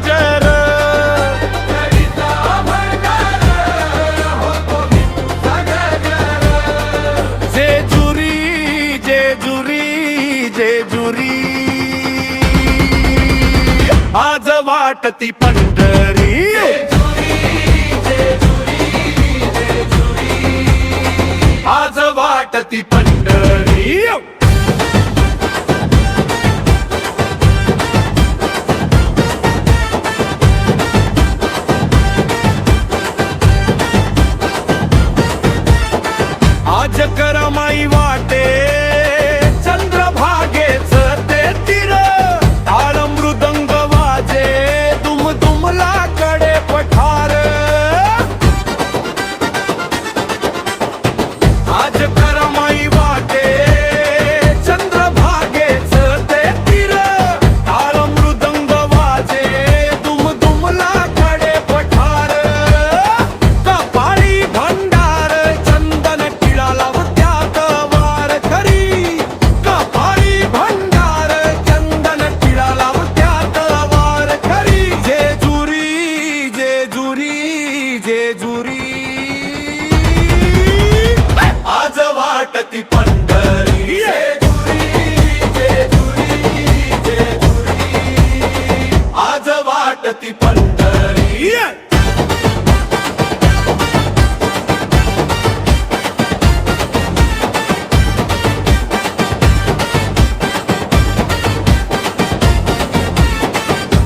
गजर. जेजुरी जेजुरी जेजुरी आज वाटती पंढरी. आज वाटती पंढरी. आज करमाई वाटे चंद्रभागेच ते तीर. ताल मृदंग वाजे दुम दुमला कडे पठार. आज करमाई वाटे चंद्रभागेच ते तीर. ताल मृदंग वाजे दुम दुमला कडे पठार. कपाळी भंडार चंदन टिळा लावत्यात वार खरी. कपाळी भंडार चंदन टिळा लावत्यात वार खरी. जेजुरी जेजुरी जेजुरी आज वाटती पंढरी. जेजुरी जेजुरी जेजुरी आज वाटती पंढरी.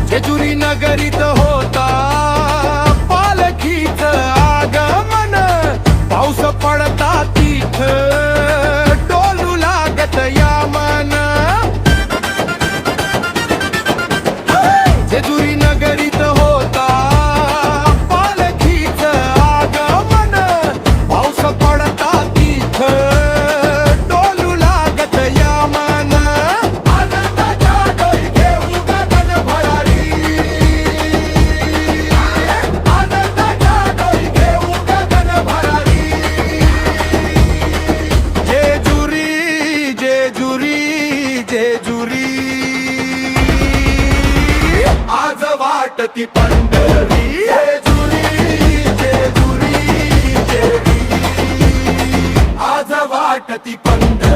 जेजुरी नगरीत होता पालखीच आगमन. पाऊस पडता तीथ डोलू लागत यामन. जेजुरी नगरीत होता पालखीच आगमन. पाऊस पडता तीथ डोलू लागत यामन. आनंदाच्या डोली घेऊन गगन भरारी. आनंदाच्या डोली घेऊन गगन भरारी. जेजुरी जेजुरी जेजुरी आज वाटती पंढरी. जेजुरी जेजुरी जेजुरी आज वाटती पंढरी.